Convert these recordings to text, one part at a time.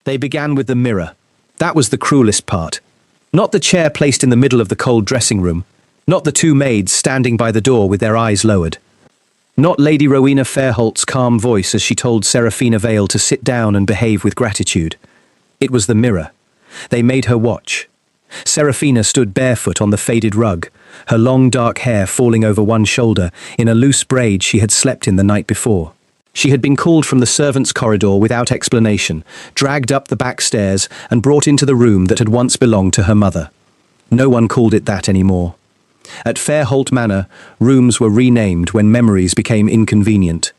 They began with the mirror. That was the cruelest part. Not the chair placed in the middle of the cold dressing room. Not the two maids standing by the door with their eyes lowered. Not Lady Rowena Fairholt's calm voice as she told Seraphina Vale to sit down and behave with gratitude. It was the mirror. They made her watch. Seraphina stood barefoot on the faded rug, her long dark hair falling over one shoulder in a loose braid she had slept in the night before. She had been called from the servants' corridor without explanation, dragged up the back stairs and brought into the room that had once belonged to her mother. No one called it that anymore. At Fairholt Manor, rooms were renamed when memories became inconvenient.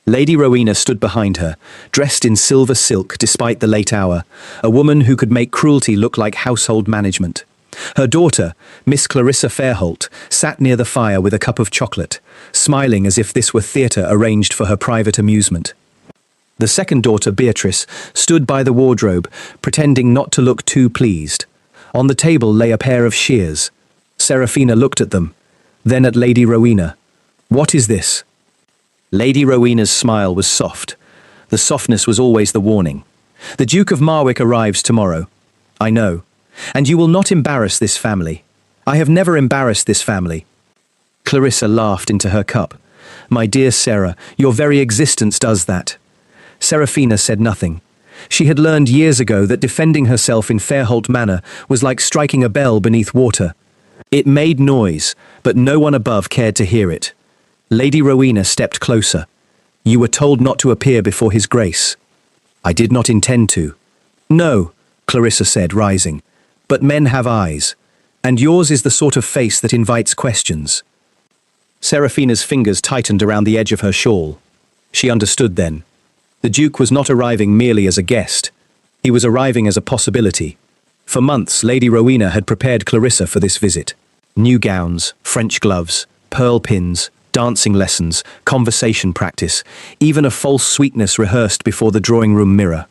Lady Rowena stood behind her, dressed in silver silk despite the late hour, a woman who could make cruelty look like household management. Her daughter, Miss Clarissa Fairholt, sat near the fire with a cup of chocolate, smiling as if this were theatre arranged for her private amusement. The second daughter, Beatrice, stood by the wardrobe, pretending not to look too pleased. On the table lay a pair of shears. Seraphina looked at them, then at Lady Rowena. "What is this?" Lady Rowena's smile was soft. The softness was always the warning. "The Duke of Marwick arrives tomorrow. I know. And you will not embarrass this family. I have never embarrassed this family." Clarissa laughed into her cup. "My dear Sarah, your very existence does that." Seraphina said nothing. She had learned years ago that defending herself in Fairholt Manor was like striking a bell beneath water. It made noise, but no one above cared to hear it. Lady Rowena stepped closer. "You were told not to appear before His Grace." "I did not intend to." "No," Clarissa said, rising. "But men have eyes, and yours is the sort of face that invites questions." Seraphina's fingers tightened around the edge of her shawl. She understood then. The Duke was not arriving merely as a guest. He was arriving as a possibility. For months, Lady Rowena had prepared Clarissa for this visit. New gowns, French gloves, pearl pins, dancing lessons, conversation practice, even a false sweetness rehearsed before the drawing-room mirror.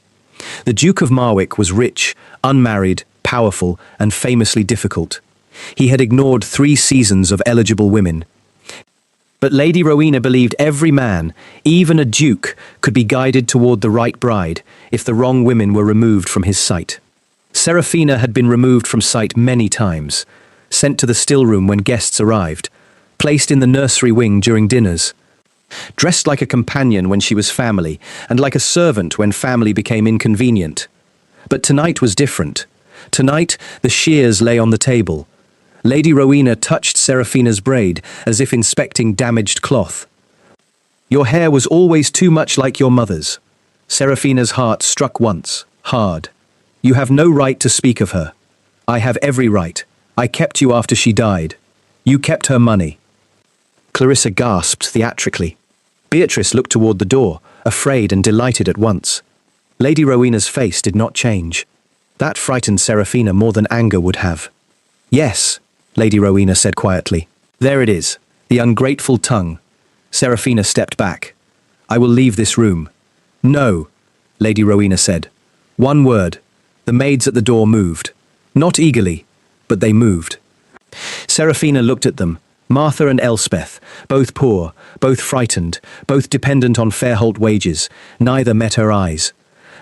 The Duke of Marwick was rich, unmarried, powerful, and famously difficult. He had ignored 3 seasons of eligible women. But Lady Rowena believed every man, even a duke, could be guided toward the right bride if the wrong women were removed from his sight. Seraphina had been removed from sight many times, sent to the still room when guests arrived, placed in the nursery wing during dinners, dressed like a companion when she was family, and like a servant when family became inconvenient. But tonight was different. Tonight, the shears lay on the table. Lady Rowena touched Seraphina's braid as if inspecting damaged cloth. "Your hair was always too much like your mother's." Seraphina's heart struck once, hard. "You have no right to speak of her." "I have every right. I kept you after she died. You kept her money." Clarissa gasped theatrically. Beatrice looked toward the door, afraid and delighted at once. Lady Rowena's face did not change. That frightened Seraphina more than anger would have. "Yes," Lady Rowena said quietly. "There it is, the ungrateful tongue." Seraphina stepped back. "I will leave this room." "No," Lady Rowena said. "One word." The maids at the door moved. Not eagerly, but they moved. Seraphina looked at them. Martha and Elspeth, both poor, both frightened, both dependent on Fairholt wages. Neither met her eyes.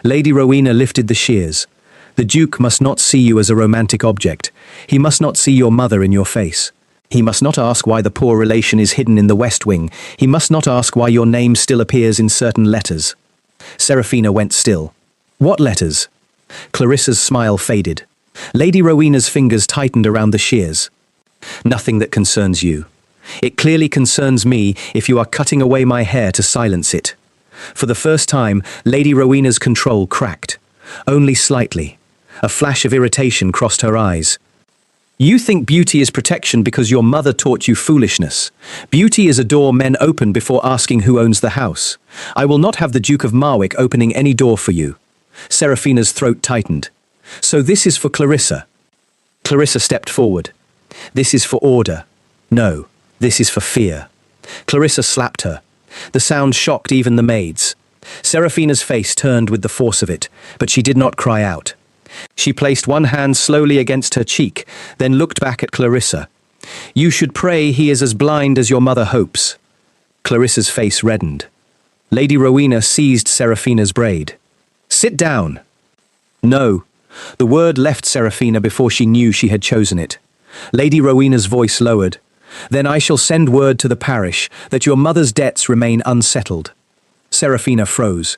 Lady Rowena lifted the shears. "The Duke must not see you as a romantic object. He must not see your mother in your face. He must not ask why the poor relation is hidden in the West Wing. He must not ask why your name still appears in certain letters." Seraphina went still. "What letters?" Clarissa's smile faded. Lady Rowena's fingers tightened around the shears. "Nothing that concerns you. It clearly concerns me if you are cutting away my hair to silence it." For the first time, Lady Rowena's control cracked. Only slightly. A flash of irritation crossed her eyes. "You think beauty is protection because your mother taught you foolishness. Beauty is a door men open before asking who owns the house. I will not have the Duke of Marwick opening any door for you." Seraphina's throat tightened. "So this is for Clarissa." Clarissa stepped forward. "This is for order. No, this is for fear." Clarissa slapped her. The sound shocked even the maids. Seraphina's face turned with the force of it, but she did not cry out. She placed one hand slowly against her cheek, then looked back at Clarissa. "You should pray he is as blind as your mother hopes." Clarissa's face reddened. Lady Rowena seized Seraphina's braid. "Sit down." No. The word left Serafina before she knew she had chosen it. Lady Rowena's voice lowered. Then I shall send word to the parish that your mother's debts remain unsettled. Serafina froze.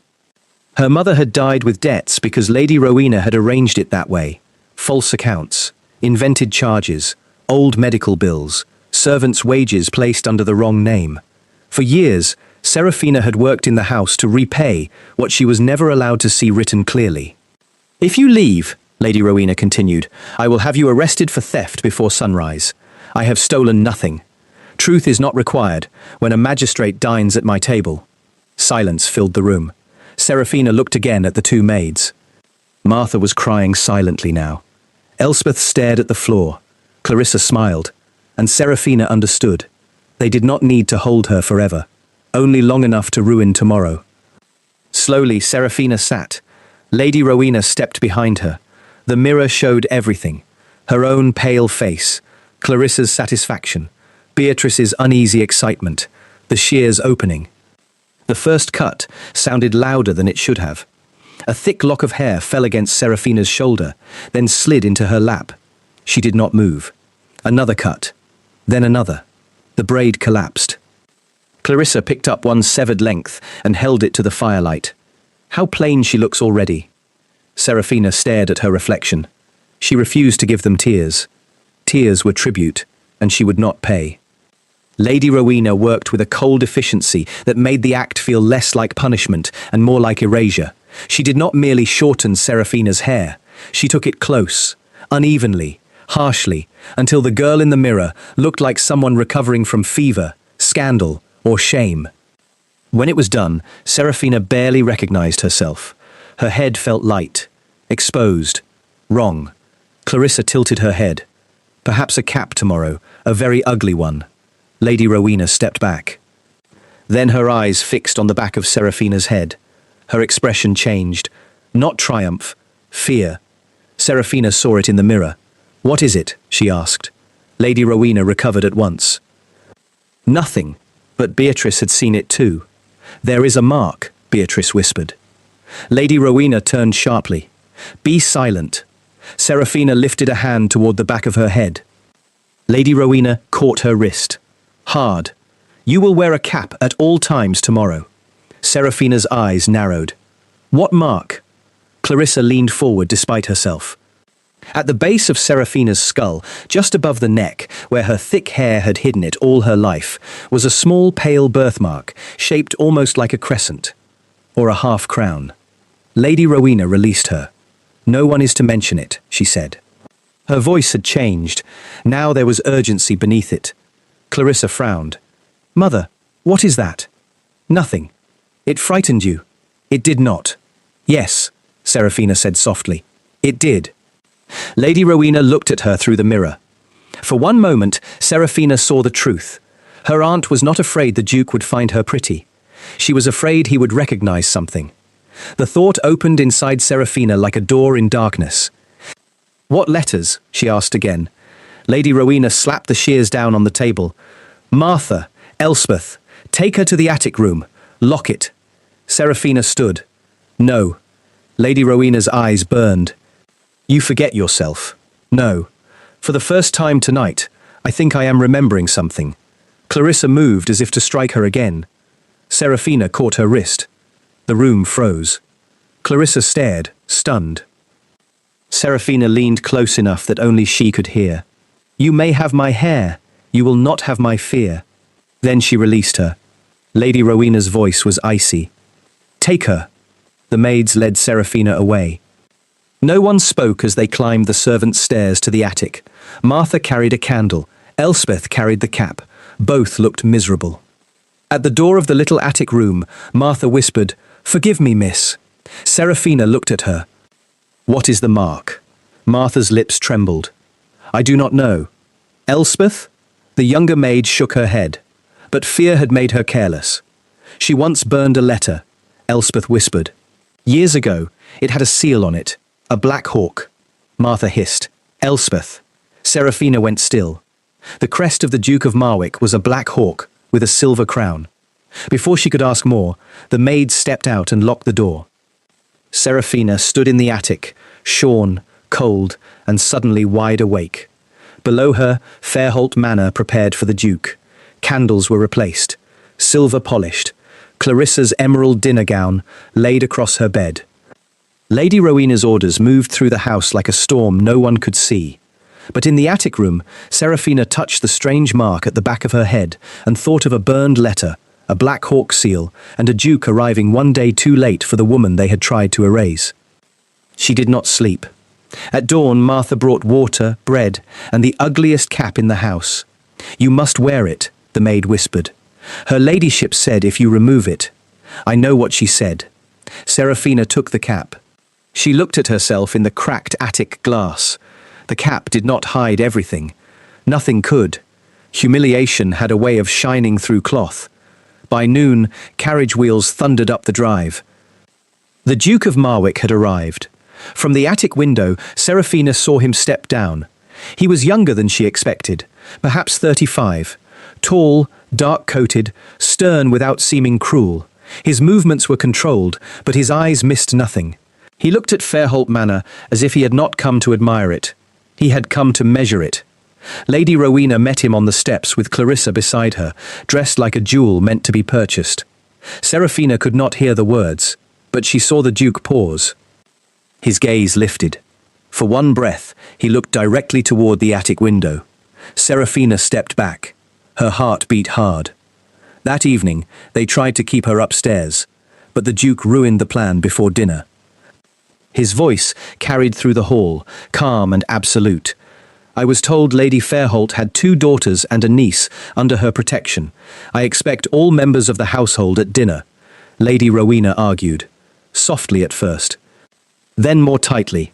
Her mother had died with debts because Lady Rowena had arranged it that way. False accounts, invented charges, old medical bills, servants' wages placed under the wrong name. For years, Serafina had worked in the house to repay what she was never allowed to see written clearly. If you leave, Lady Rowena continued, I will have you arrested for theft before sunrise. I have stolen nothing. Truth is not required when a magistrate dines at my table. Silence filled the room. Serafina looked again at the two maids. Martha was crying silently now. Elspeth stared at the floor. Clarissa smiled, and Serafina understood. They did not need to hold her forever, only long enough to ruin tomorrow. Slowly, Serafina sat. Lady Rowena stepped behind her. The mirror showed everything. Her own pale face, Clarissa's satisfaction, Beatrice's uneasy excitement, the shears opening. The first cut sounded louder than it should have. A thick lock of hair fell against Serafina's shoulder, then slid into her lap. She did not move. Another cut, then another. The braid collapsed. Clarissa picked up one severed length and held it to the firelight. How plain she looks already. Serafina stared at her reflection. She refused to give them tears. Tears were tribute, and she would not pay. Lady Rowena worked with a cold efficiency that made the act feel less like punishment and more like erasure. She did not merely shorten Serafina's hair. She took it close, unevenly, harshly, until the girl in the mirror looked like someone recovering from fever, scandal, or shame. When it was done, Serafina barely recognized herself. Her head felt light, exposed, wrong. Clarissa tilted her head. Perhaps a cap tomorrow, a very ugly one. Lady Rowena stepped back. Then her eyes fixed on the back of Serafina's head. Her expression changed. Not triumph, fear. Serafina saw it in the mirror. What is it? She asked. Lady Rowena recovered at once. Nothing, but Beatrice had seen it too. There is a mark, Beatrice whispered. Lady Rowena turned sharply. Be silent. Serafina lifted a hand toward the back of her head. Lady Rowena caught her wrist. Hard. You will wear a cap at all times tomorrow. Serafina's eyes narrowed. What mark? Clarissa leaned forward despite herself. At the base of Serafina's skull, just above the neck, where her thick hair had hidden it all her life, was a small pale birthmark, shaped almost like a crescent, or a half-crown. Lady Rowena released her. No one is to mention it, she said. Her voice had changed. Now there was urgency beneath it. Clarissa frowned. Mother, what is that? Nothing. It frightened you. It did not. Yes, Serafina said softly. It did. Lady Rowena looked at her through the mirror. For one moment, Serafina saw the truth. Her aunt was not afraid the Duke would find her pretty. She was afraid he would recognize something. The thought opened inside Serafina like a door in darkness. What letters? She asked again. Lady Rowena slapped the shears down on the table. Martha, Elspeth, take her to the attic room. Lock it. Serafina stood. No. Lady Rowena's eyes burned. You forget yourself. No. For the first time tonight, I think I am remembering something. Clarissa moved as if to strike her again. Serafina caught her wrist. The room froze. Clarissa stared, stunned. Serafina leaned close enough that only she could hear. You may have my hair. You will not have my fear. Then she released her. Lady Rowena's voice was icy. Take her. The maids led Serafina away. No one spoke as they climbed the servants' stairs to the attic. Martha carried a candle. Elspeth carried the cap. Both looked miserable. At the door of the little attic room, Martha whispered, Forgive me, miss. Serafina looked at her. What is the mark? Martha's lips trembled. I do not know. Elspeth? The younger maid shook her head. But fear had made her careless. She once burned a letter, Elspeth whispered. Years ago, it had a seal on it. A black hawk. Martha hissed. Elspeth. Serafina went still. The crest of the Duke of Marwick was a black hawk with a silver crown. Before she could ask more, the maid stepped out and locked the door. Serafina stood in the attic, shorn, cold, and suddenly wide awake. Below her, Fairholt Manor prepared for the Duke. Candles were replaced, silver polished, Clarissa's emerald dinner gown laid across her bed. Lady Rowena's orders moved through the house like a storm no one could see. But in the attic room, Serafina touched the strange mark at the back of her head and thought of a burned letter, a black hawk seal, and a duke arriving one day too late for the woman they had tried to erase. She did not sleep. At dawn, Martha brought water, bread, and the ugliest cap in the house. "You must wear it," the maid whispered. "Her ladyship said if you remove it." I know what she said. Serafina took the cap. She looked at herself in the cracked attic glass. The cap did not hide everything. Nothing could. Humiliation had a way of shining through cloth. By noon, carriage wheels thundered up the drive. The Duke of Marwick had arrived. From the attic window, Serafina saw him step down. He was younger than she expected, perhaps 35. Tall, dark-coated, stern without seeming cruel. His movements were controlled, but his eyes missed nothing. He looked at Fairholt Manor as if he had not come to admire it. He had come to measure it. Lady Rowena met him on the steps with Clarissa beside her, dressed like a jewel meant to be purchased. Serafina could not hear the words, but she saw the Duke pause. His gaze lifted. For one breath, he looked directly toward the attic window. Serafina stepped back. Her heart beat hard. That evening, they tried to keep her upstairs, but the Duke ruined the plan before dinner. His voice carried through the hall, calm and absolute. "I was told Lady Fairholt had 2 daughters and a niece under her protection. I expect all members of the household at dinner," Lady Rowena argued, softly at first. Then more tightly.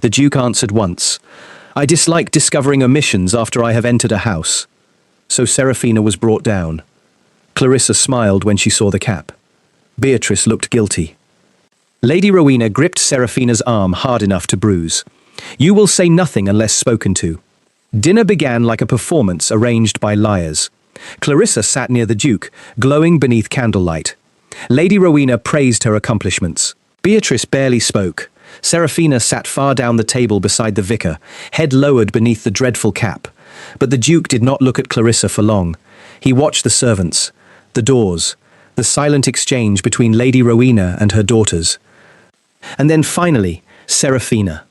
The Duke answered once. "I dislike discovering omissions after I have entered a house." So Serafina was brought down. Clarissa smiled when she saw the cap. Beatrice looked guilty. Lady Rowena gripped Serafina's arm hard enough to bruise. "You will say nothing unless spoken to." Dinner began like a performance arranged by liars. Clarissa sat near the Duke, glowing beneath candlelight. Lady Rowena praised her accomplishments. Beatrice barely spoke. Serafina sat far down the table beside the vicar, head lowered beneath the dreadful cap. But the Duke did not look at Clarissa for long. He watched the servants, the doors, the silent exchange between Lady Rowena and her daughters. And then finally, Serafina.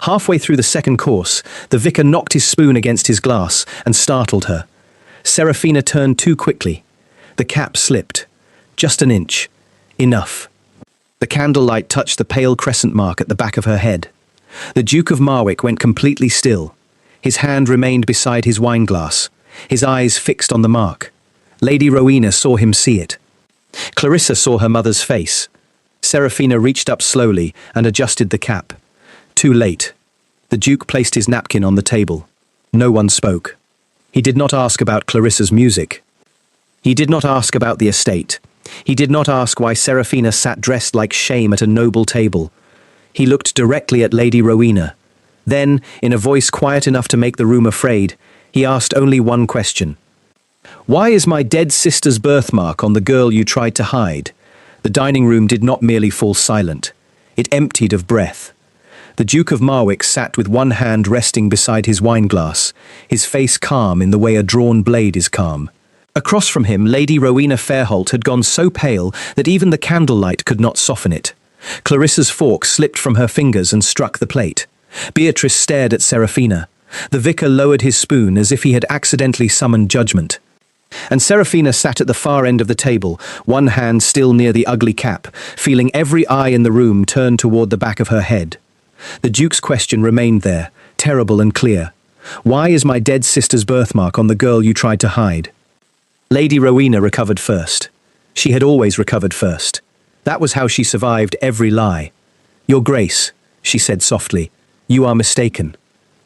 Halfway through the second course, the vicar knocked his spoon against his glass and startled her. Serafina turned too quickly. The cap slipped. Just an inch. Enough. The candlelight touched the pale crescent mark at the back of her head. The Duke of Marwick went completely still. His hand remained beside his wineglass, his eyes fixed on the mark. Lady Rowena saw him see it. Clarissa saw her mother's face. Serafina reached up slowly and adjusted the cap. Too late. The Duke placed his napkin on the table. No one spoke. He did not ask about Clarissa's music. He did not ask about the estate. He did not ask why Serafina sat dressed like shame at a noble table. He looked directly at Lady Rowena. Then, in a voice quiet enough to make the room afraid, he asked only one question. "Why is my dead sister's birthmark on the girl you tried to hide?" The dining room did not merely fall silent. It emptied of breath. The Duke of Marwick sat with one hand resting beside his wineglass, his face calm in the way a drawn blade is calm. Across from him, Lady Rowena Fairholt had gone so pale that even the candlelight could not soften it. Clarissa's fork slipped from her fingers and struck the plate. Beatrice stared at Serafina. The vicar lowered his spoon as if he had accidentally summoned judgment. And Serafina sat at the far end of the table, one hand still near the ugly cap, feeling every eye in the room turn toward the back of her head. The Duke's question remained there, terrible and clear. "Why is my dead sister's birthmark on the girl you tried to hide?" Lady Rowena recovered first. She had always recovered first. That was how she survived every lie. "Your Grace," she said softly, "you are mistaken."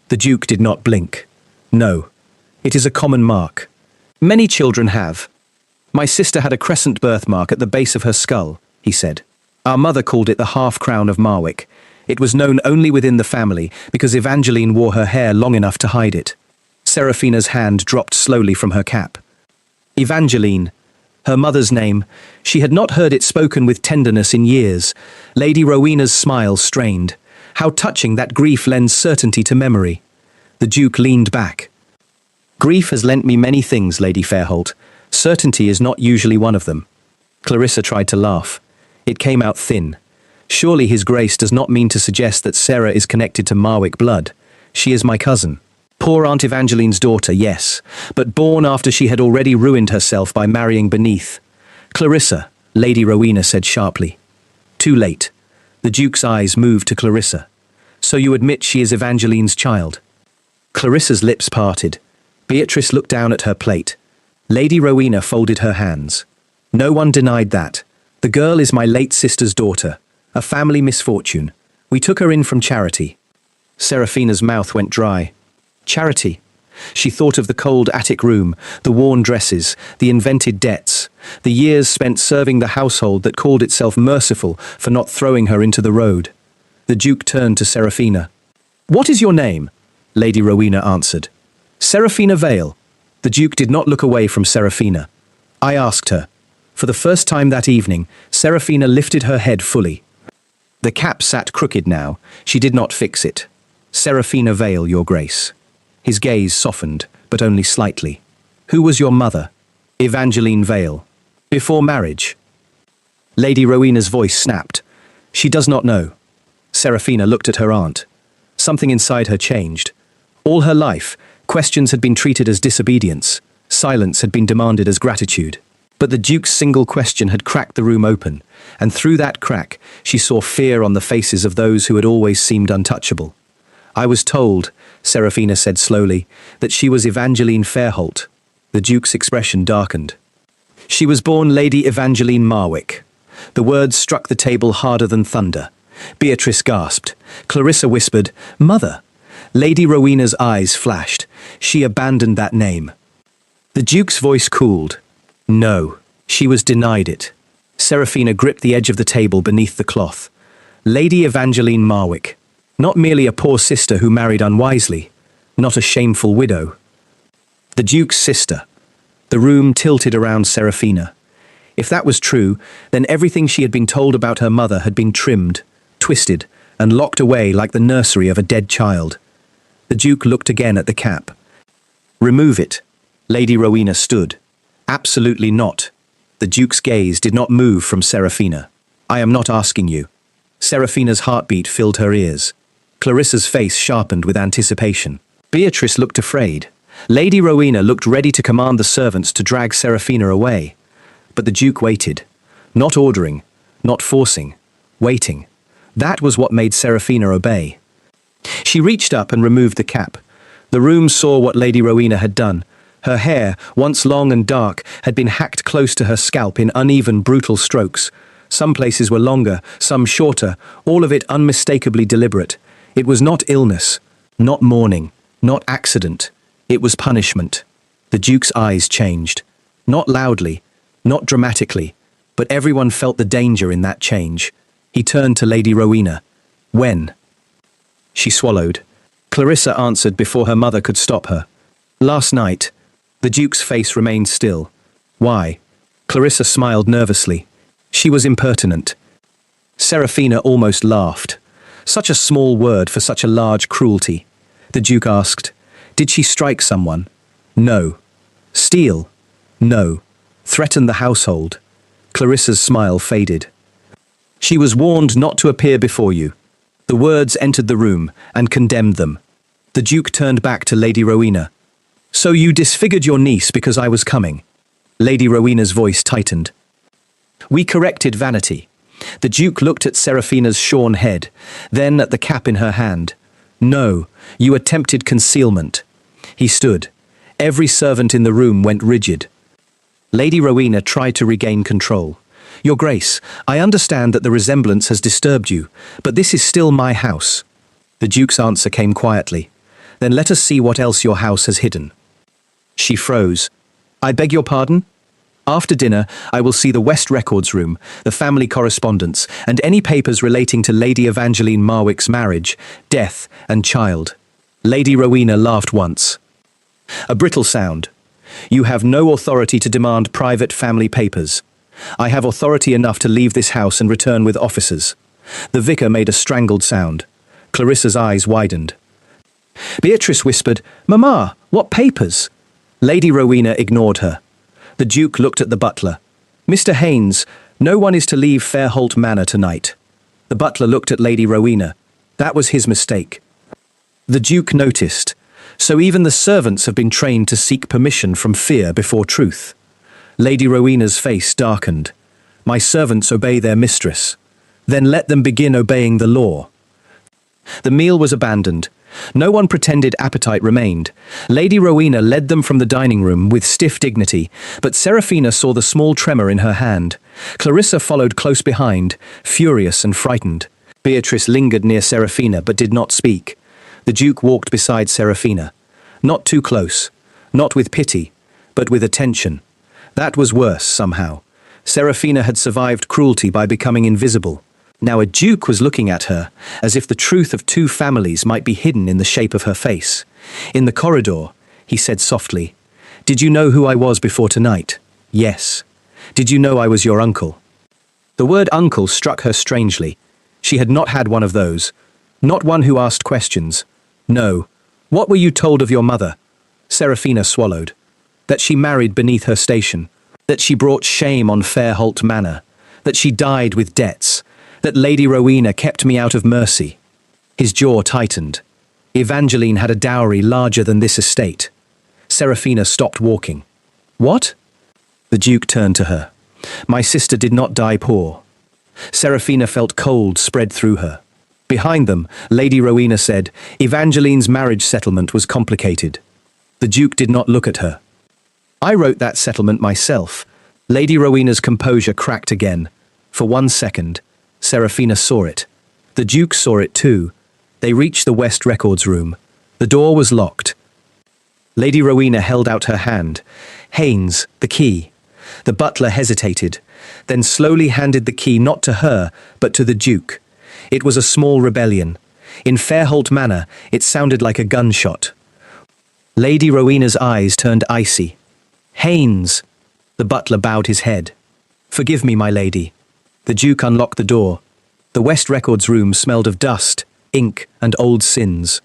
The Duke did not blink. "No. It is a common mark. Many children have. My sister had a crescent birthmark at the base of her skull," he said. "Our mother called it the half-crown of Marwick. It was known only within the family because Evangeline wore her hair long enough to hide it." Serafina's hand dropped slowly from her cap. Evangeline. Her mother's name. She had not heard it spoken with tenderness in years. Lady Rowena's smile strained. How touching that grief lends certainty to memory. The Duke leaned back. Grief has lent me many things, Lady Fairholt. Certainty is not usually one of them. Clarissa tried to laugh. It came out thin. Surely His Grace does not mean to suggest that Sarah is connected to Marwick blood. She is my cousin. Poor Aunt Evangeline's daughter, yes, but born after she had already ruined herself by marrying beneath. Clarissa, Lady Rowena said sharply. Too late. The Duke's eyes moved to Clarissa. So you admit she is Evangeline's child? Clarissa's lips parted. Beatrice looked down at her plate. Lady Rowena folded her hands. No one denied that. The girl is my late sister's daughter. A family misfortune. We took her in from charity. Seraphina's mouth went dry. Charity. She thought of the cold attic room, the worn dresses, the invented debts, the years spent serving the household that called itself merciful for not throwing her into the road. The Duke turned to Seraphina. What is your name? Lady Rowena answered. Seraphina Vale. The Duke did not look away from Seraphina. I asked her. For the first time that evening, Seraphina lifted her head fully. The cap sat crooked now. She did not fix it. Seraphina Vale, Your Grace. His gaze softened, but only slightly. Who was your mother? Evangeline Vale. Before marriage? Lady Rowena's voice snapped. She does not know. Seraphina looked at her aunt. Something inside her changed. All her life, questions had been treated as disobedience. Silence had been demanded as gratitude. But the Duke's single question had cracked the room open, and through that crack, she saw fear on the faces of those who had always seemed untouchable. I was told, Seraphina said slowly, that she was Evangeline Fairholt. The Duke's expression darkened. She was born Lady Evangeline Marwick. The words struck the table harder than thunder. Beatrice gasped. Clarissa whispered, Mother. Lady Rowena's eyes flashed. She abandoned that name. The Duke's voice cooled. No, she was denied it. Seraphina gripped the edge of the table beneath the cloth. Lady Evangeline Marwick. Not merely a poor sister who married unwisely. Not a shameful widow. The Duke's sister. The room tilted around Seraphina. If that was true, then everything she had been told about her mother had been trimmed, twisted, and locked away like the nursery of a dead child. The Duke looked again at the cap. Remove it. Lady Rowena stood. Absolutely not. The Duke's gaze did not move from Seraphina. I am not asking you. Seraphina's heartbeat filled her ears. Clarissa's face sharpened with anticipation. Beatrice looked afraid. Lady Rowena looked ready to command the servants to drag Seraphina away. But the Duke waited. Not ordering, not forcing, waiting. That was what made Seraphina obey. She reached up and removed the cap. The room saw what Lady Rowena had done. Her hair, once long and dark, had been hacked close to her scalp in uneven, brutal strokes. Some places were longer, some shorter, all of it unmistakably deliberate. It was not illness, not mourning, not accident. It was punishment. The Duke's eyes changed. Not loudly, not dramatically, but everyone felt the danger in that change. He turned to Lady Rowena. When? She swallowed. Clarissa answered before her mother could stop her. Last night. The Duke's face remained still. Why? Clarissa smiled nervously. She was impertinent. Seraphina almost laughed. Such a small word for such a large cruelty. The Duke asked, Did she strike someone? No. Steal? No. Threaten the household? Clarissa's smile faded. She was warned not to appear before you. The words entered the room and condemned them. The Duke turned back to Lady Rowena. So you disfigured your niece because I was coming. Lady Rowena's voice tightened. We corrected vanity. The Duke looked at Seraphina's shorn head, then at the cap in her hand. No, you attempted concealment. He stood. Every servant in the room went rigid. Lady Rowena tried to regain control. Your Grace, I understand that the resemblance has disturbed you, but this is still my house. The Duke's answer came quietly. Then let us see what else your house has hidden. She froze. I beg your pardon? After dinner, I will see the West Records Room, the family correspondence, and any papers relating to Lady Evangeline Marwick's marriage, death, and child. Lady Rowena laughed once. A brittle sound. You have no authority to demand private family papers. I have authority enough to leave this house and return with officers. The vicar made a strangled sound. Clarissa's eyes widened. Beatrice whispered, "Mamma, what papers?" Lady Rowena ignored her. The Duke looked at the butler. "Mr. Haynes, no one is to leave Fairholt Manor tonight." The butler looked at Lady Rowena. That was his mistake. The Duke noticed. So even the servants have been trained to seek permission from fear before truth. Lady Rowena's face darkened. "My servants obey their mistress. Then let them begin obeying the law." The meal was abandoned. No one pretended appetite remained. Lady Rowena led them from the dining room with stiff dignity, but Serafina saw the small tremor in her hand. Clarissa followed close behind, furious and frightened. Beatrice lingered near Serafina but did not speak. The Duke walked beside Serafina. Not too close, not with pity, but with attention. That was worse, somehow. Serafina had survived cruelty by becoming invisible. Now a duke was looking at her, as if the truth of two families might be hidden in the shape of her face. In the corridor, he said softly, "Did you know who I was before tonight?" "Yes." "Did you know I was your uncle?" The word uncle struck her strangely. She had not had one of those. Not one who asked questions. "No. What were you told of your mother?" Serafina swallowed. "That she married beneath her station. That she brought shame on Fairholt Manor. That she died with debts. That Lady Rowena kept me out of mercy." His jaw tightened. Evangeline had a dowry larger than this estate. Serafina stopped walking. "What?" The Duke turned to her. "My sister did not die poor." Serafina felt cold spread through her. Behind them, Lady Rowena said, "Evangeline's marriage settlement was complicated." The Duke did not look at her. "I wrote that settlement myself." Lady Rowena's composure cracked again. For 1 second, Serafina saw it. The Duke saw it too. They reached the West Records room. The door was locked. Lady Rowena held out her hand. "Haynes, the key." The butler hesitated, then slowly handed the key not to her, but to the Duke. It was a small rebellion. In Fairholt Manor, it sounded like a gunshot. Lady Rowena's eyes turned icy. "Haynes!" The butler bowed his head. "Forgive me, my lady." The Duke unlocked the door. The West Records room smelled of dust, ink, and old sins.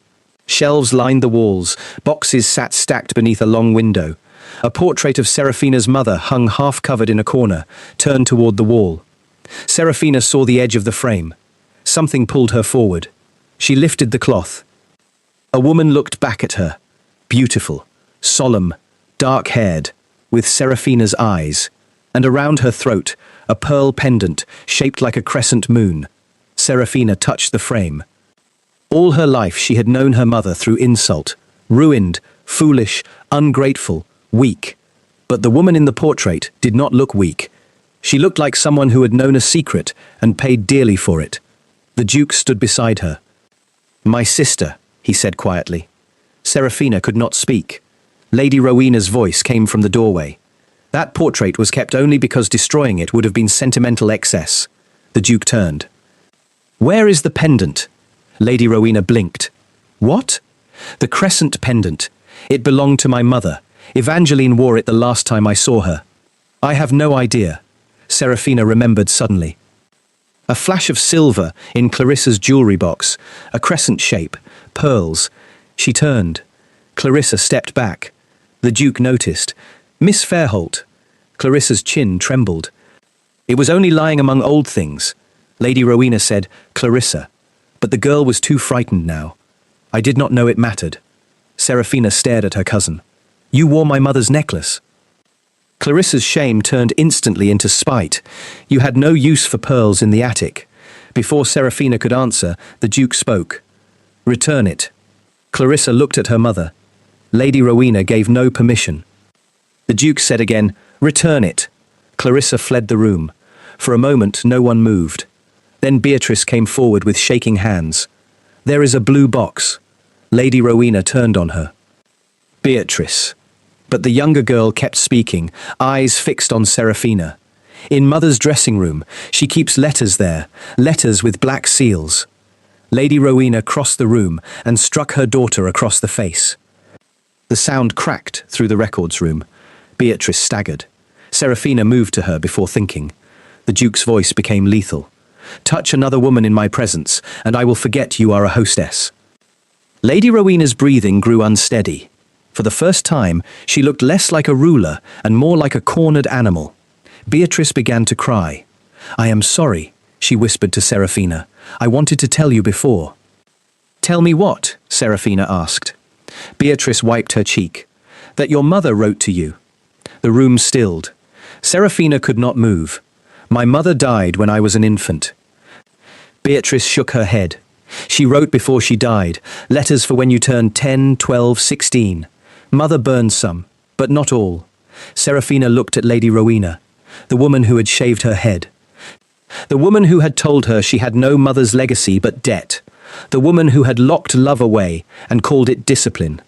Shelves lined the walls, boxes sat stacked beneath a long window. A portrait of Serafina's mother hung half-covered in a corner, turned toward the wall. Serafina saw the edge of the frame. Something pulled her forward. She lifted the cloth. A woman looked back at her. Beautiful, solemn, dark-haired, with Serafina's eyes, and around her throat, a pearl pendant shaped like a crescent moon. Serafina touched the frame. All her life she had known her mother through insult, ruined, foolish, ungrateful, weak. But the woman in the portrait did not look weak. She looked like someone who had known a secret and paid dearly for it. The Duke stood beside her. "My sister," he said quietly. Serafina could not speak. Lady Rowena's voice came from the doorway. That portrait was kept only because destroying it would have been sentimental excess. The Duke turned. "Where is the pendant?" Lady Rowena blinked. "What?" "The crescent pendant. It belonged to my mother. Evangeline wore it the last time I saw her." "I have no idea," Serafina remembered suddenly. A flash of silver in Clarissa's jewelry box, a crescent shape, pearls. She turned. Clarissa stepped back. The Duke noticed. "Miss Fairholt." Clarissa's chin trembled. "It was only lying among old things." Lady Rowena said, "Clarissa." But the girl was too frightened now. "I did not know it mattered." Serafina stared at her cousin. "You wore my mother's necklace." Clarissa's shame turned instantly into spite. "You had no use for pearls in the attic." Before Serafina could answer, the Duke spoke. "Return it." Clarissa looked at her mother. Lady Rowena gave no permission. The Duke said again, "Return it." Clarissa fled the room. For a moment, no one moved. Then Beatrice came forward with shaking hands. "There is a blue box." Lady Rowena turned on her. "Beatrice." But the younger girl kept speaking, eyes fixed on Serafina. "In Mother's dressing room, she keeps letters there, letters with black seals." Lady Rowena crossed the room and struck her daughter across the face. The sound cracked through the records room. Beatrice staggered. Serafina moved to her before thinking. The Duke's voice became lethal. Touch another woman in my presence, and I will forget you are a hostess." Lady Rowena's breathing grew unsteady. For the first time, she looked less like a ruler and more like a cornered animal. Beatrice began to cry. "I am sorry," she whispered to Serafina. "I wanted to tell you before." "Tell me what?" Serafina asked. Beatrice wiped her cheek. "That your mother wrote to you." The room stilled. Serafina could not move. "My mother died when I was an infant." Beatrice shook her head. "She wrote before she died, letters for when you turned 10, 12, 16. Mother burned some, but not all." Serafina looked at Lady Rowena, the woman who had shaved her head. The woman who had told her she had no mother's legacy but debt. The woman who had locked love away and called it discipline.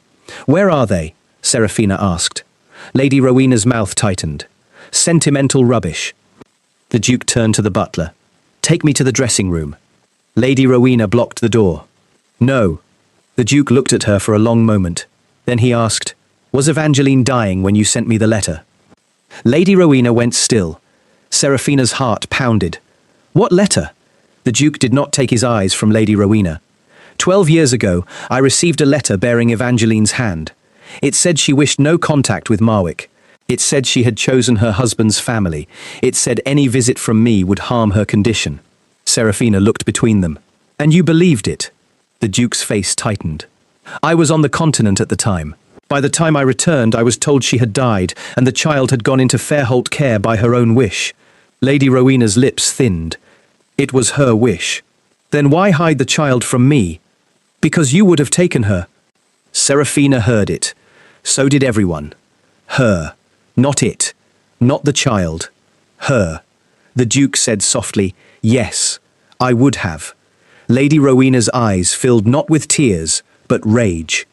"Where are they?" Serafina asked. Lady Rowena's mouth tightened. "Sentimental rubbish." The Duke turned to the butler. "Take me to the dressing room." Lady Rowena blocked the door. "No." The Duke looked at her for a long moment. Then he asked, "Was Evangeline dying when you sent me the letter?" Lady Rowena went still. Serafina's heart pounded. "What letter?" The Duke did not take his eyes from Lady Rowena. 12 years ago, I received a letter bearing Evangeline's hand. It said she wished no contact with Marwick. It said she had chosen her husband's family. It said any visit from me would harm her condition." Serafina looked between them. "And you believed it?" The Duke's face tightened. "I was on the continent at the time. By the time I returned, I was told she had died, and the child had gone into Fairholt care by her own wish." Lady Rowena's lips thinned. "It was her wish. Then why hide the child from me?" "Because you would have taken her." Serafina heard it. So did everyone. Her. Not it. Not the child. Her. The Duke said softly, "Yes, I would have." Lady Rowena's eyes filled not with tears, but rage.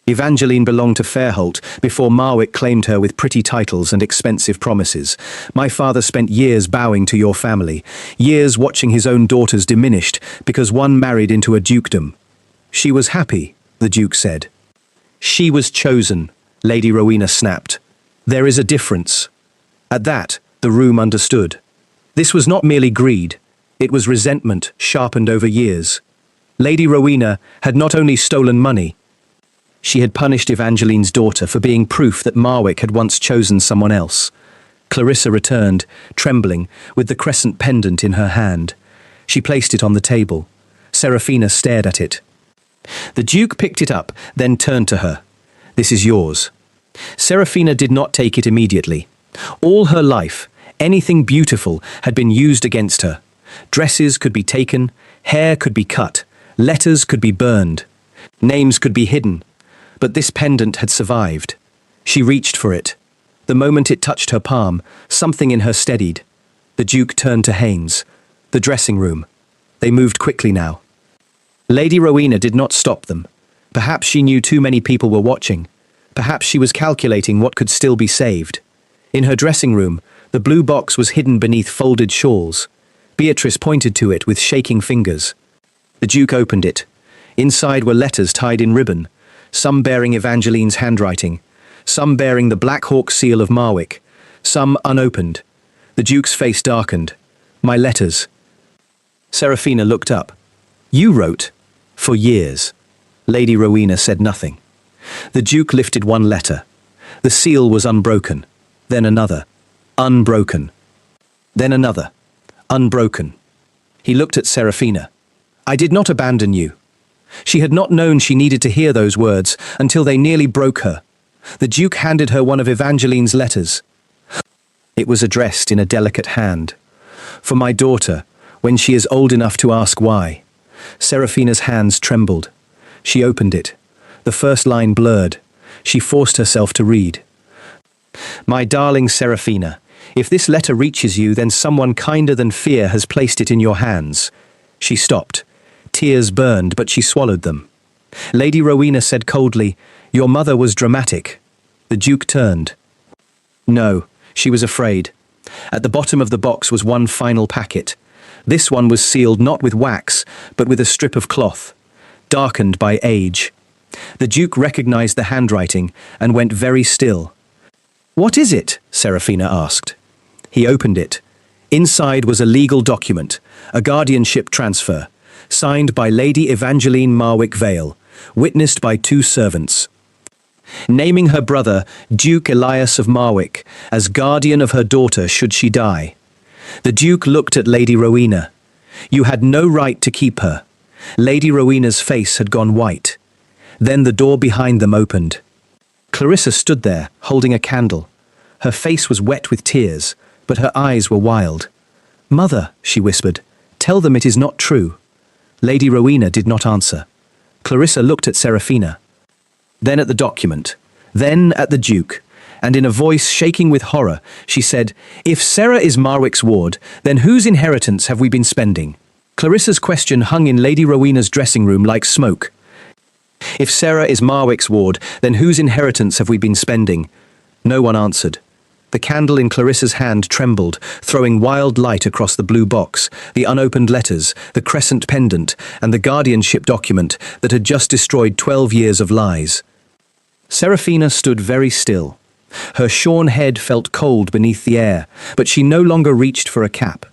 "Evangeline belonged to Fairholt before Marwick claimed her with pretty titles and expensive promises. My father spent years bowing to your family, years watching his own daughters diminished because one married into a dukedom. She was happy," the Duke said. "She was chosen," Lady Rowena snapped. "There is a difference." At that, the room understood. This was not merely greed. It was resentment sharpened over years. Lady Rowena had not only stolen money, she had punished Evangeline's daughter for being proof that Marwick had once chosen someone else. Clarissa returned, trembling, with the crescent pendant in her hand. She placed it on the table. Serafina stared at it. The Duke picked it up, then turned to her. "This is yours." Serafina did not take it immediately. All her life, anything beautiful had been used against her. Dresses could be taken, hair could be cut, letters could be burned, names could be hidden. But this pendant had survived. She reached for it. The moment it touched her palm, something in her steadied. The Duke turned to Haynes. The dressing room. They moved quickly now. Lady Rowena did not stop them. Perhaps she knew too many people were watching. Perhaps she was calculating what could still be saved. In her dressing room, the blue box was hidden beneath folded shawls. Beatrice pointed to it with shaking fingers. The Duke opened it. Inside were letters tied in ribbon, some bearing Evangeline's handwriting, some bearing the Black Hawk seal of Marwick, some unopened. The Duke's face darkened. "My letters." Serafina looked up. "You wrote, for years." Lady Rowena said nothing. The Duke lifted one letter. The seal was unbroken. Then another. Unbroken. Then another. Unbroken. He looked at Serafina. "I did not abandon you." She had not known she needed to hear those words until they nearly broke her. The Duke handed her one of Evangeline's letters. It was addressed in a delicate hand. "For my daughter, when she is old enough to ask why." Serafina's hands trembled. She opened it. The first line blurred. She forced herself to read. "My darling Serafina, if this letter reaches you, then someone kinder than fear has placed it in your hands." She stopped. Tears burned, but she swallowed them. Lady Rowena said coldly, "Your mother was dramatic." The Duke turned. No, she was afraid. At the bottom of the box was one final packet. This one was sealed not with wax, but with a strip of cloth, darkened by age. The Duke recognized the handwriting and went very still. "What is it?" Serafina asked. He opened it. Inside was a legal document, a guardianship transfer, signed by Lady Evangeline Marwick Vale, witnessed by two servants, naming her brother, Duke Elias of Marwick, as guardian of her daughter should she die. The Duke looked at Lady Rowena. You had no right to keep her. Lady Rowena's face had gone white. Then the door behind them opened. Clarissa stood there, holding a candle. Her face was wet with tears, but her eyes were wild. "Mother," she whispered, "tell them it is not true." Lady Rowena did not answer. Clarissa looked at Serafina, then at the document, then at the Duke, and in a voice shaking with horror, she said, "If Sarah is Marwick's ward, then whose inheritance have we been spending?" Clarissa's question hung in Lady Rowena's dressing room like smoke. If Sarah is Marwick's ward, then whose inheritance have we been spending? No one answered. The candle in Clarissa's hand trembled, throwing wild light across the blue box, the unopened letters, the crescent pendant, and the guardianship document that had just destroyed 12 years of lies. Serafina stood very still. Her shorn head felt cold beneath the air, but she no longer reached for a cap.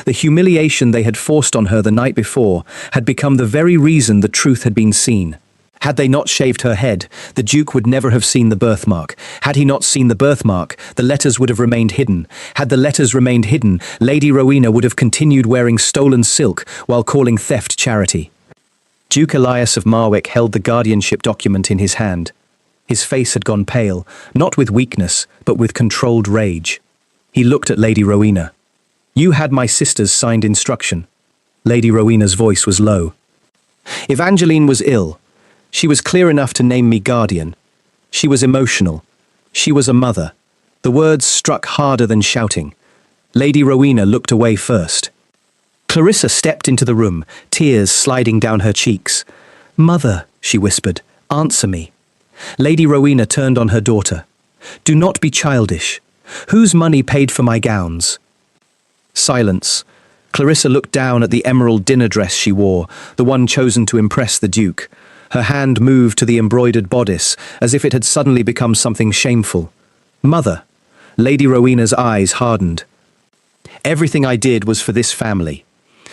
The humiliation they had forced on her the night before had become the very reason the truth had been seen. Had they not shaved her head, the Duke would never have seen the birthmark. Had he not seen the birthmark, the letters would have remained hidden. Had the letters remained hidden, Lady Rowena would have continued wearing stolen silk while calling theft charity. Duke Elias of Marwick held the guardianship document in his hand. His face had gone pale, not with weakness, but with controlled rage. He looked at Lady Rowena. "You had my sister's signed instruction." Lady Rowena's voice was low. "Evangeline was ill. She was clear enough to name me guardian. She was emotional. She was a mother." The words struck harder than shouting. Lady Rowena looked away first. Clarissa stepped into the room, tears sliding down her cheeks. "Mother," she whispered, "answer me." Lady Rowena turned on her daughter. "Do not be childish. Whose money paid for my gowns?" Silence. Clarissa looked down at the emerald dinner dress she wore, the one chosen to impress the Duke. Her hand moved to the embroidered bodice, as if it had suddenly become something shameful. "Mother." Lady Rowena's eyes hardened. "Everything I did was for this family."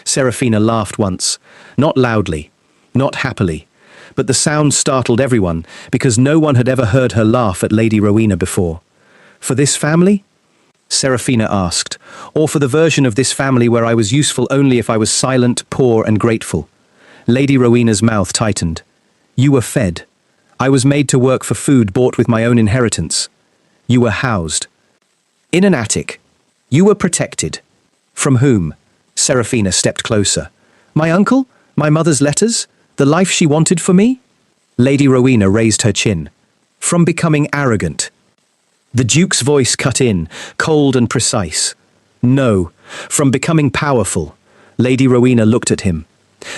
Serafina laughed once, not loudly, not happily, but the sound startled everyone, because no one had ever heard her laugh at Lady Rowena before. "For this family?" Serafina asked, "or for the version of this family where I was useful only if I was silent, poor, and grateful?" Lady Rowena's mouth tightened. "You were fed. I was made to work for food bought with my own inheritance. You were housed. In an attic. You were protected. From whom?" Serafina stepped closer. "My uncle? My mother's letters? The life she wanted for me?" Lady Rowena raised her chin. "From becoming arrogant." The Duke's voice cut in, cold and precise. "No, from becoming powerful." Lady Rowena looked at him.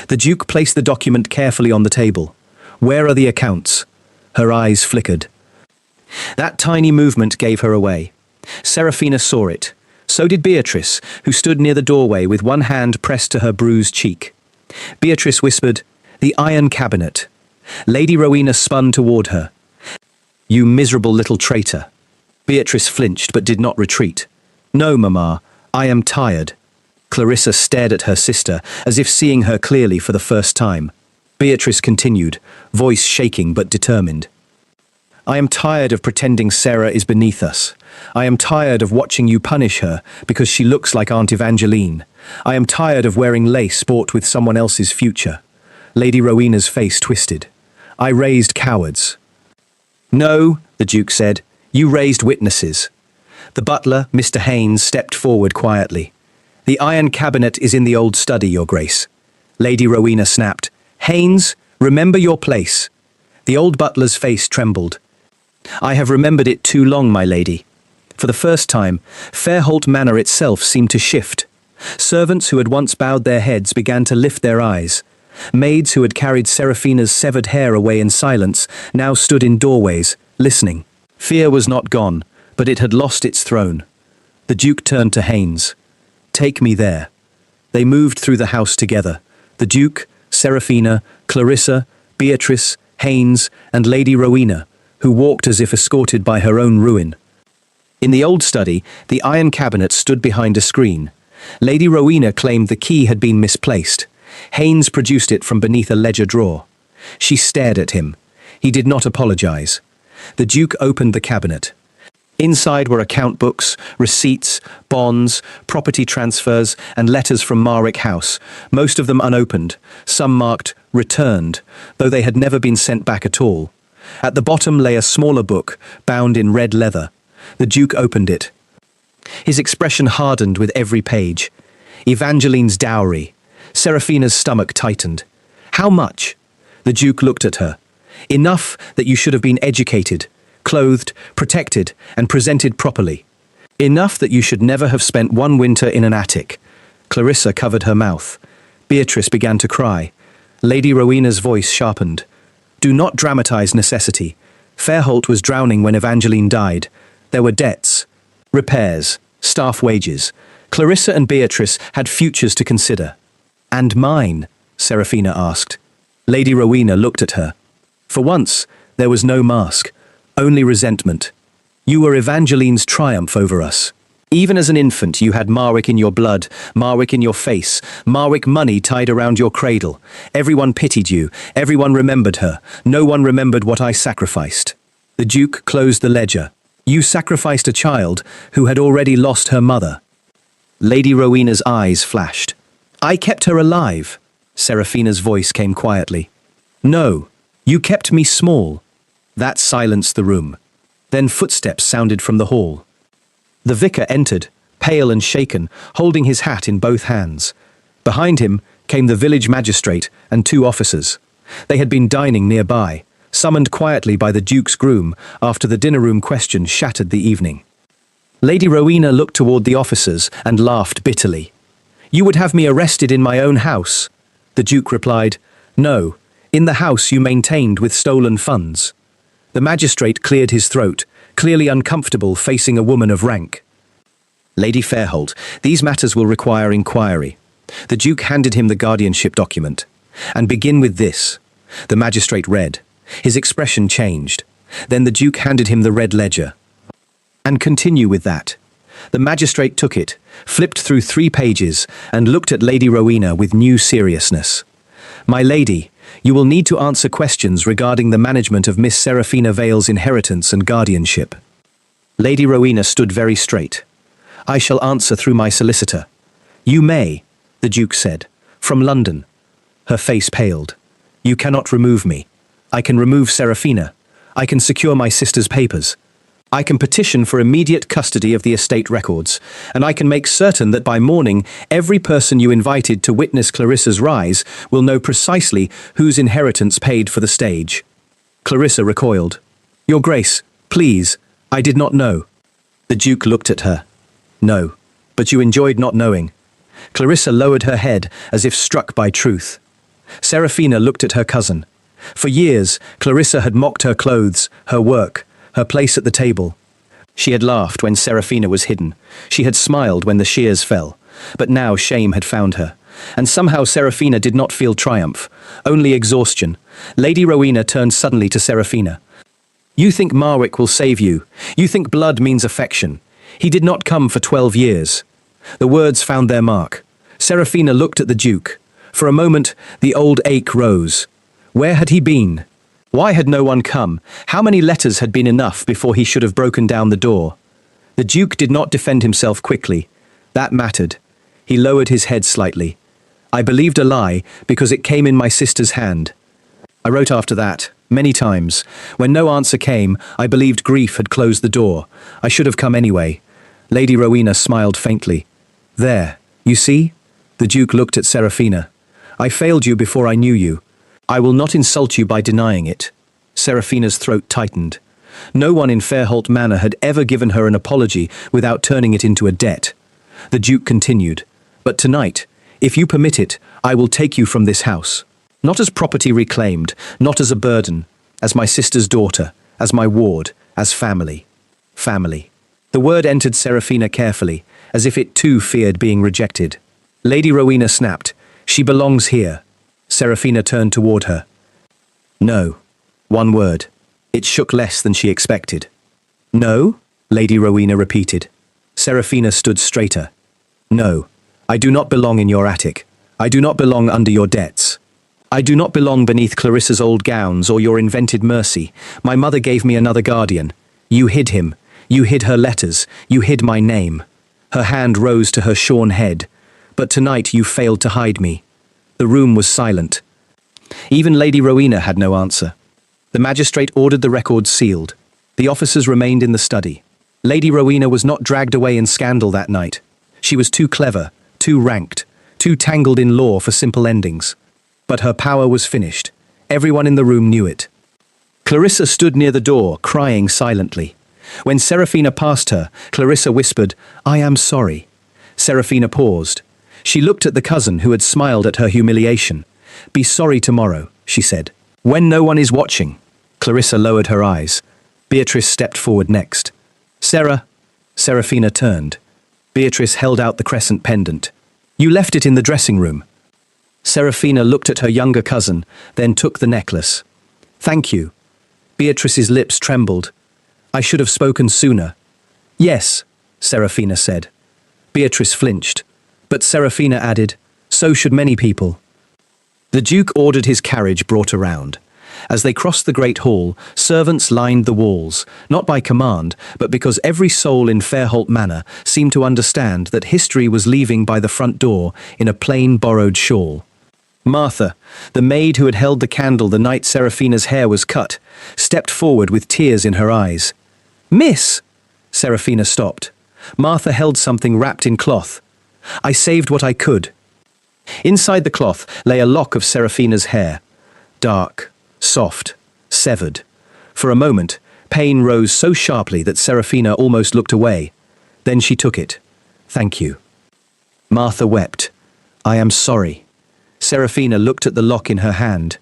The Duke placed the document carefully on the table. "Where are the accounts?" Her eyes flickered. That tiny movement gave her away. Serafina saw it. So did Beatrice, who stood near the doorway with one hand pressed to her bruised cheek. Beatrice whispered, "The iron cabinet." Lady Rowena spun toward her. "You miserable little traitor." Beatrice flinched but did not retreat. "No, Mamma, I am tired." Clarissa stared at her sister, as if seeing her clearly for the first time. Beatrice continued, voice shaking but determined. "I am tired of pretending Sarah is beneath us. I am tired of watching you punish her because she looks like Aunt Evangeline. I am tired of wearing lace bought with someone else's future." Lady Rowena's face twisted. "I raised cowards." "No," the Duke said. "You raised witnesses." The butler, Mr. Haynes, stepped forward quietly. "The iron cabinet is in the old study, Your Grace." Lady Rowena snapped. "Haynes, remember your place." The old butler's face trembled. "I have remembered it too long, my lady." For the first time, Fairholt Manor itself seemed to shift. Servants who had once bowed their heads began to lift their eyes. Maids who had carried Serafina's severed hair away in silence now stood in doorways, listening. Fear was not gone, but it had lost its throne. The Duke turned to Haynes. "Take me there." They moved through the house together. The Duke, Serafina, Clarissa, Beatrice, Haynes, and Lady Rowena, who walked as if escorted by her own ruin. In the old study, the iron cabinet stood behind a screen. Lady Rowena claimed the key had been misplaced. Haynes produced it from beneath a ledger drawer. She stared at him. He did not apologize. The Duke opened the cabinet. Inside were account books, receipts, bonds, property transfers, and letters from Marwick House, most of them unopened, some marked returned, though they had never been sent back at all. At the bottom lay a smaller book, bound in red leather. The Duke opened it. His expression hardened with every page. Evangeline's dowry. Seraphina's stomach tightened. How much? The Duke looked at her. Enough that you should have been educated, clothed, protected, and presented properly. Enough that you should never have spent one winter in an attic. Clarissa covered her mouth. Beatrice began to cry. Lady Rowena's voice sharpened. Do not dramatize necessity. Fairholt was drowning when Evangeline died. There were debts, repairs, staff wages. Clarissa and Beatrice had futures to consider. And mine? Seraphina asked. Lady Rowena looked at her. For once, there was no mask, only resentment. You were Evangeline's triumph over us. Even as an infant, you had Marwick in your blood, Marwick in your face, Marwick money tied around your cradle. Everyone pitied you, everyone remembered her, no one remembered what I sacrificed. The Duke closed the ledger. You sacrificed a child who had already lost her mother. Lady Rowena's eyes flashed. I kept her alive. Seraphina's voice came quietly. No, you kept me small. That silenced the room. Then footsteps sounded from the hall. The vicar entered, pale and shaken, holding his hat in both hands. Behind him came the village magistrate and 2 officers. They had been dining nearby, summoned quietly by the Duke's groom after the dinner-room question shattered the evening. Lady Rowena looked toward the officers and laughed bitterly. You would have me arrested in my own house? The Duke replied, No, in the house you maintained with stolen funds. The magistrate cleared his throat, clearly uncomfortable facing a woman of rank. Lady Fairholt, these matters will require inquiry. The Duke handed him the guardianship document. And begin with this. The magistrate read. His expression changed. Then the Duke handed him the red ledger. And continue with that. The magistrate took it, flipped through 3 pages, and looked at Lady Rowena with new seriousness. My lady, you will need to answer questions regarding the management of Miss Seraphina Vale's inheritance and guardianship. Lady Rowena stood very straight. I shall answer through my solicitor. You may, the Duke said, from London. Her face paled. You cannot remove me. I can remove Seraphina. I can secure my sister's papers. I can petition for immediate custody of the estate records, and I can make certain that by morning every person you invited to witness Clarissa's rise will know precisely whose inheritance paid for the stage. Clarissa recoiled. Your Grace, please, I did not know. The Duke looked at her. No, but you enjoyed not knowing. Clarissa lowered her head as if struck by truth. Seraphina looked at her cousin. For years, Clarissa had mocked her clothes, her work, her place at the table. She had laughed when Seraphina was hidden. She had smiled when the shears fell. But now shame had found her. And somehow Seraphina did not feel triumph, only exhaustion. Lady Rowena turned suddenly to Seraphina. You think Marwick will save you. You think blood means affection. He did not come for 12 years. The words found their mark. Seraphina looked at the Duke. For a moment, the old ache rose. Where had he been? Why had no one come? How many letters had been enough before he should have broken down the door? The Duke did not defend himself quickly. That mattered. He lowered his head slightly. I believed a lie because it came in my sister's hand. I wrote after that, many times. When no answer came, I believed grief had closed the door. I should have come anyway. Lady Rowena smiled faintly. There, you see? The Duke looked at Seraphina. I failed you before I knew you. I will not insult you by denying it. Seraphina's throat tightened. No one in Fairholt Manor had ever given her an apology without turning it into a debt. The Duke continued, But tonight, if you permit it, I will take you from this house. Not as property reclaimed, not as a burden, as my sister's daughter, as my ward, as family. Family. The word entered Seraphina carefully, as if it too feared being rejected. Lady Rowena snapped, She belongs here. Seraphina turned toward her. No. One word. It shook less than she expected. No? Lady Rowena repeated. Seraphina stood straighter. No. I do not belong in your attic. I do not belong under your debts. I do not belong beneath Clarissa's old gowns or your invented mercy. My mother gave me another guardian. You hid him. You hid her letters. You hid my name. Her hand rose to her shorn head. But tonight you failed to hide me. The room was silent. Even Lady Rowena had no answer. The magistrate ordered the records sealed. The officers remained in the study. Lady Rowena was not dragged away in scandal that night. She was too clever, too ranked, too tangled in law for simple endings. But her power was finished. Everyone in the room knew it. Clarissa stood near the door, crying silently. When Serafina passed her, Clarissa whispered, "I am sorry." Serafina paused. She looked at the cousin who had smiled at her humiliation. "Be sorry tomorrow," she said. "When no one is watching." Clarissa lowered her eyes. Beatrice stepped forward next. "Sarah." Serafina turned. Beatrice held out the crescent pendant. "You left it in the dressing room." Serafina looked at her younger cousin, then took the necklace. "Thank you." Beatrice's lips trembled. "I should have spoken sooner." "Yes," Serafina said. Beatrice flinched, but Serafina added, "So should many people." The Duke ordered his carriage brought around. As they crossed the great hall, servants lined the walls, not by command, but because every soul in Fairholt Manor seemed to understand that history was leaving by the front door in a plain borrowed shawl. Martha, the maid who had held the candle the night Serafina's hair was cut, stepped forward with tears in her eyes. "Miss!" Serafina stopped. Martha held something wrapped in cloth. "I saved what I could." Inside the cloth lay a lock of Serafina's hair. Dark, soft, severed. For a moment, pain rose so sharply that Serafina almost looked away. Then she took it. "Thank you." Martha wept. "I am sorry." Serafina looked at the lock in her hand,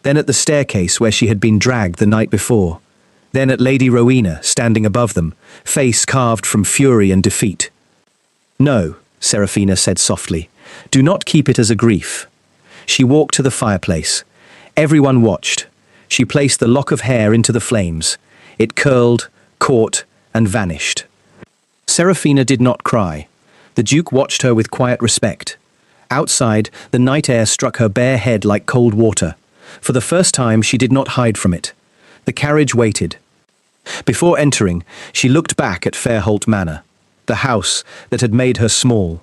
then at the staircase where she had been dragged the night before, then at Lady Rowena standing above them, face carved from fury and defeat. "No," Serafina said softly, "do not keep it as a grief." She walked to the fireplace. Everyone watched. She placed the lock of hair into the flames. It curled, caught, and vanished. Serafina did not cry. The Duke watched her with quiet respect. Outside, the night air struck her bare head like cold water. For the first time, she did not hide from it. The carriage waited. Before entering, she looked back at Fairholt Manor, the house that had made her small,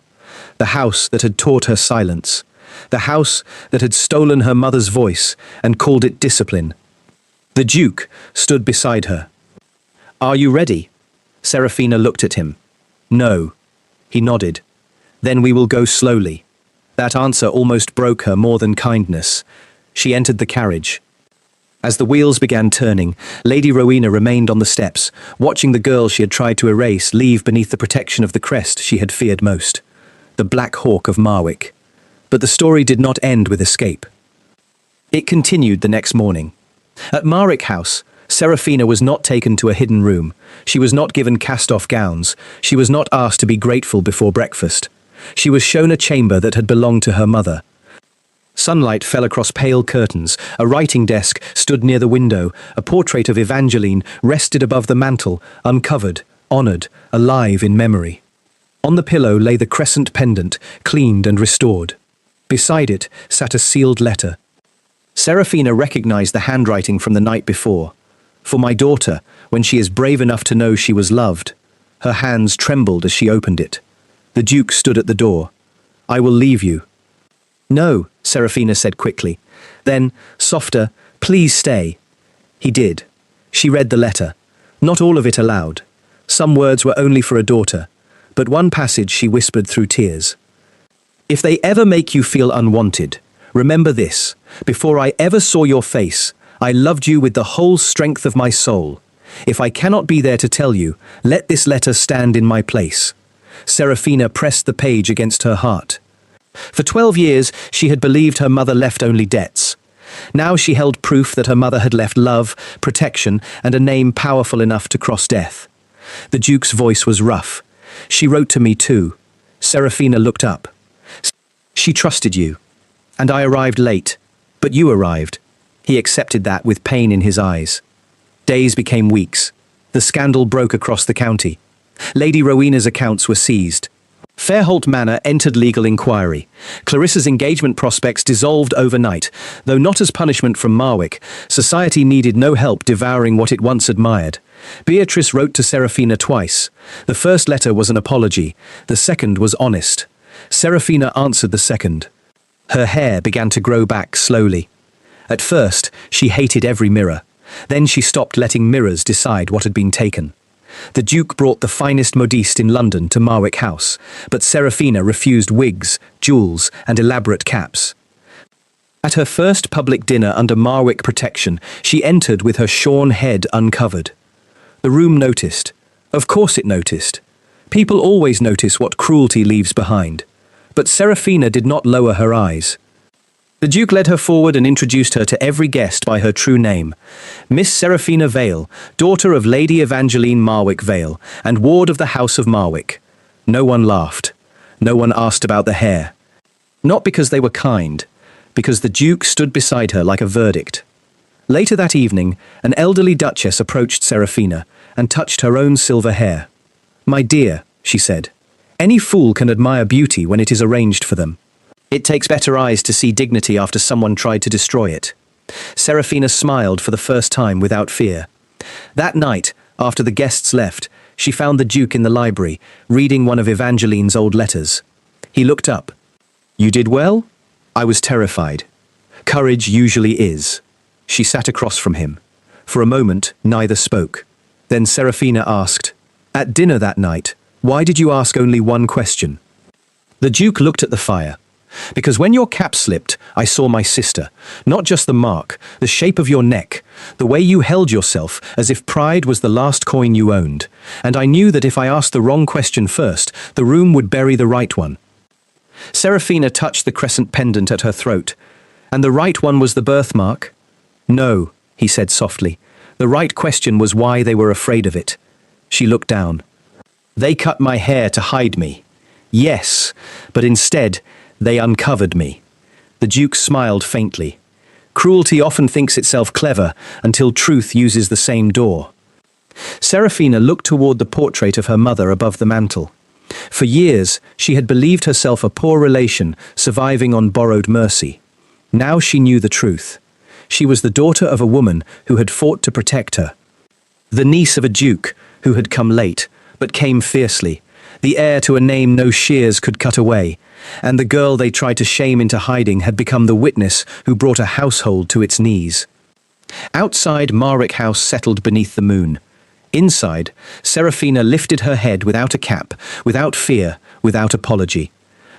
the house that had taught her silence, the house that had stolen her mother's voice and called it discipline. The Duke stood beside her. "Are you ready?" Serafina looked at him. "No." He nodded. "Then we will go slowly." That answer almost broke her more than kindness. She entered the carriage. As the wheels began turning, Lady Rowena remained on the steps, watching the girl she had tried to erase leave beneath the protection of the crest she had feared most, the Black Hawk of Marwick. But the story did not end with escape. It continued the next morning. At Marwick House, Serafina was not taken to a hidden room. She was not given cast-off gowns. She was not asked to be grateful before breakfast. She was shown a chamber that had belonged to her mother. Sunlight fell across pale curtains. A writing desk stood near the window. A portrait of Evangeline rested above the mantel, uncovered, honoured, alive in memory. On the pillow lay the crescent pendant, cleaned and restored. Beside it sat a sealed letter. Serafina recognized the handwriting from the night before. "For my daughter, when she is brave enough to know she was loved." Her hands trembled as she opened it. The Duke stood at the door. "I will leave you." "No," Serafina said quickly. Then, softer, "Please stay." He did. She read the letter. Not all of it aloud. Some words were only for a daughter, but one passage she whispered through tears. "If they ever make you feel unwanted, remember this. Before I ever saw your face, I loved you with the whole strength of my soul. If I cannot be there to tell you, let this letter stand in my place." Serafina pressed the page against her heart. For 12 years, she had believed her mother left only debts. Now she held proof that her mother had left love, protection, and a name powerful enough to cross death. The Duke's voice was rough. "She wrote to me too." Serafina looked up. "She trusted you. And I arrived late, but you arrived." He accepted that with pain in his eyes. Days became weeks. The scandal broke across the county. Lady Rowena's accounts were seized. Fairholt Manor entered legal inquiry. Clarissa's engagement prospects dissolved overnight. Though not as punishment from Marwick, society needed no help devouring what it once admired. Beatrice wrote to Serafina twice. The first letter was an apology. The second was honest. Serafina answered the second. Her hair began to grow back slowly. At first, she hated every mirror. Then she stopped letting mirrors decide what had been taken. The Duke brought the finest modiste in London to Marwick House, but Serafina refused wigs, jewels, and elaborate caps. At her first public dinner under Marwick protection, she entered with her shorn head uncovered. The room noticed. Of course it noticed. People always notice what cruelty leaves behind. But Serafina did not lower her eyes. The Duke led her forward and introduced her to every guest by her true name. Miss Serafina Vale, daughter of Lady Evangeline Marwick Vale, and ward of the House of Marwick. No one laughed. No one asked about the hair. Not because they were kind, because the Duke stood beside her like a verdict. Later that evening, an elderly duchess approached Serafina and touched her own silver hair. "My dear," she said, "any fool can admire beauty when it is arranged for them. It takes better eyes to see dignity after someone tried to destroy it." Serafina smiled for the first time without fear. That night, after the guests left, she found the Duke in the library, reading one of Evangeline's old letters. He looked up. "You did well?" "I was terrified. Courage usually is." She sat across from him. For a moment, neither spoke. Then Serafina asked, "At dinner that night, why did you ask only one question?" The Duke looked at the fire. "Because when your cap slipped, I saw my sister. Not just the mark, the shape of your neck, the way you held yourself, as if pride was the last coin you owned. And I knew that if I asked the wrong question first, the room would bury the right one." Serafina touched the crescent pendant at her throat. "And the right one was the birthmark?" "No," he said softly. "The right question was why they were afraid of it." She looked down. "They cut my hair to hide me. Yes, but instead, they uncovered me." The Duke smiled faintly. Cruelty often thinks itself clever until truth uses the same door. Serafina looked toward the portrait of her mother above the mantel. For years, she had believed herself a poor relation surviving on borrowed mercy. Now she knew the truth. She was the daughter of a woman who had fought to protect her. The niece of a duke who had come late, but came fiercely. The heir to a name no shears could cut away. And the girl they tried to shame into hiding had become the witness who brought a household to its knees. Outside, Marwick House settled beneath the moon. Inside, Serafina lifted her head without a cap, without fear, without apology.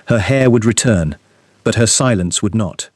Her hair would return, but her silence would not.